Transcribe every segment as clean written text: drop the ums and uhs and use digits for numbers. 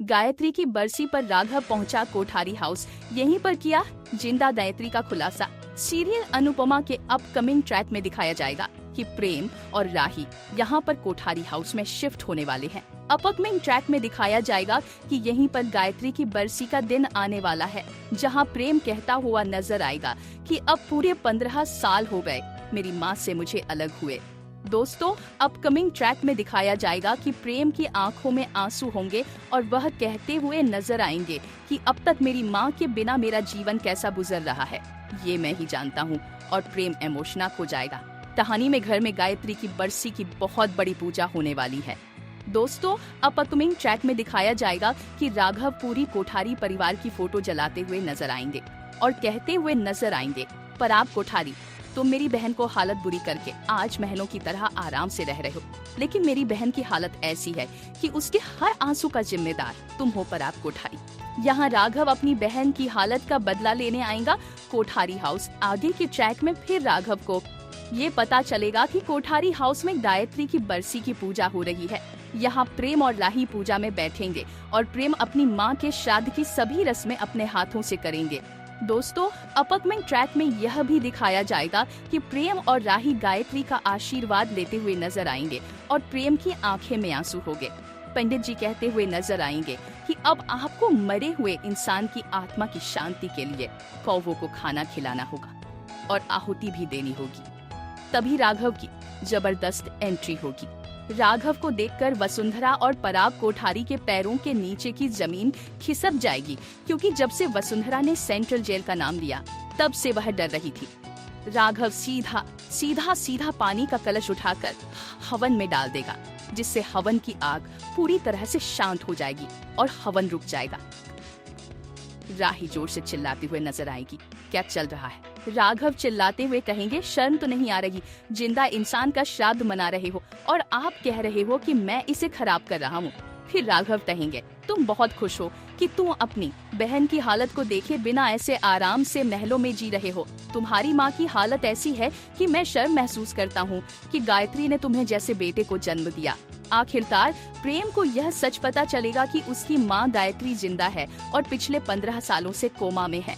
गायत्री की बरसी पर राघव पहुंचा कोठारी हाउस, यहीं पर किया जिंदा गायत्री का खुलासा। सीरियल अनुपमा के अपकमिंग ट्रैक में दिखाया जाएगा कि प्रेम और राही यहां पर कोठारी हाउस में शिफ्ट होने वाले हैं। अपकमिंग ट्रैक में दिखाया जाएगा कि यहीं पर गायत्री की बरसी का दिन आने वाला है, जहां प्रेम कहता हुआ नजर आएगा कि अब पूरे 15 साल हो गए मेरी माँ से मुझे अलग हुए। दोस्तों, अपकमिंग ट्रैक में दिखाया जाएगा कि प्रेम की आंखों में आंसू होंगे और वह कहते हुए नजर आएंगे कि अब तक मेरी माँ के बिना मेरा जीवन कैसा गुजर रहा है, ये मैं ही जानता हूँ। और प्रेम इमोशनल हो जाएगा। कहानी में घर में गायत्री की बरसी की बहुत बड़ी पूजा होने वाली है। दोस्तों, अपकमिंग ट्रैक में दिखाया जाएगा कि राघव पूरी कोठारी परिवार की फोटो जलाते हुए नजर आएंगे और कहते हुए नजर आएंगे, पर आप कोठारी, तुम मेरी बहन को हालत बुरी करके आज महलों की तरह आराम से रह रहे हो, लेकिन मेरी बहन की हालत ऐसी है कि उसके हर आंसू का जिम्मेदार तुम हो, पर आप कोठारी। यहाँ राघव अपनी बहन की हालत का बदला लेने आएगा कोठारी हाउस। आगे के ट्रैक में फिर राघव को ये पता चलेगा कि कोठारी हाउस में गायत्री की बरसी की पूजा हो रही है। यहाँ प्रेम और राही पूजा में बैठेंगे और प्रेम अपनी माँ के श्राद्ध की सभी रस्में अपने हाथों से करेंगे। दोस्तों, अपकमिंग ट्रैक में यह भी दिखाया जाएगा कि प्रेम और राही गायत्री का आशीर्वाद लेते हुए नजर आएंगे और प्रेम की आंखें में आंसू होंगे। पंडित जी कहते हुए नजर आएंगे कि अब आपको मरे हुए इंसान की आत्मा की शांति के लिए कौवों को खाना खिलाना होगा और आहुति भी देनी होगी। तभी राघव की जबरदस्त एंट्री होगी। राघव को देखकर वसुंधरा और पराग कोठारी के पैरों के नीचे की जमीन खिसक जाएगी, क्योंकि जब से वसुंधरा ने सेंट्रल जेल का नाम लिया तब से वह डर रही थी। राघव सीधा पानी का कलश उठाकर हवन में डाल देगा, जिससे हवन की आग पूरी तरह से शांत हो जाएगी और हवन रुक जाएगा। राही जोर से चिल्लाते हुए नजर आएगी, क्या चल रहा है? राघव चिल्लाते हुए कहेंगे, शर्म तो नहीं आ रही? जिंदा इंसान का श्राद्ध मना रहे हो और आप कह रहे हो कि मैं इसे खराब कर रहा हूँ। फिर राघव कहेंगे, तुम बहुत खुश हो कि तुम अपनी बहन की हालत को देखे बिना ऐसे आराम से महलों में जी रहे हो। तुम्हारी माँ की हालत ऐसी है कि मैं शर्म महसूस करता हूँ कि गायत्री ने तुम्हें जैसे बेटे को जन्म दिया। आखिरकार प्रेम को यह सच पता चलेगा कि उसकी माँ गायत्री जिंदा है और पिछले 15 सालों से कोमा में है।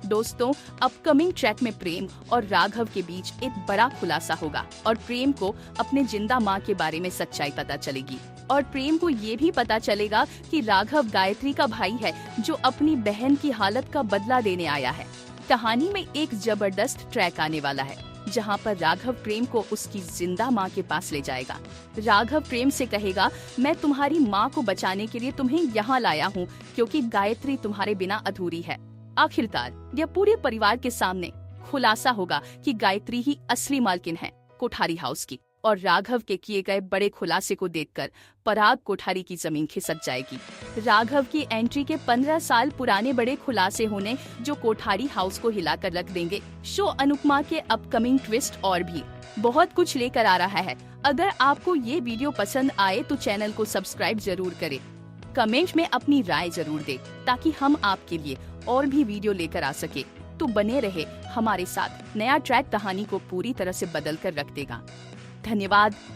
दोस्तों, अपकमिंग ट्रैक में प्रेम और राघव के बीच एक बड़ा खुलासा होगा और प्रेम को अपने जिंदा माँ के बारे में सच्चाई पता चलेगी और प्रेम को ये भी पता चलेगा कि राघव गायत्री का भाई है जो अपनी बहन की हालत का बदला देने आया है। कहानी में एक जबरदस्त ट्रैक आने वाला है, जहाँ पर राघव प्रेम को उसकी जिंदा माँ के पास ले जाएगा। राघव प्रेम से कहेगा, मैं तुम्हारी माँ को बचाने के लिए तुम्हें यहाँ लाया हूँ, क्योंकि गायत्री तुम्हारे बिना अधूरी है। आखिरकार यह पूरे परिवार के सामने खुलासा होगा कि गायत्री ही असली मालकिन है कोठारी हाउस की। और राघव के किए गए बड़े खुलासे को देखकर पराग कोठारी की जमीन खिसक जाएगी। राघव की एंट्री के 15 साल पुराने बड़े खुलासे होने जो कोठारी हाउस को हिलाकर रख देंगे। शो अनुपमा के अपकमिंग ट्विस्ट और भी बहुत कुछ लेकर आ रहा है। अगर आपको ये वीडियो पसंद आए तो चैनल को सब्सक्राइब जरूर करें। कमेंट में अपनी राय जरूर दें, ताकि हम आपके लिए और भी वीडियो लेकर आ सके। तो बने रहे हमारे साथ। नया ट्रैक कहानी को पूरी तरह से बदल कर रख देगा। धन्यवाद।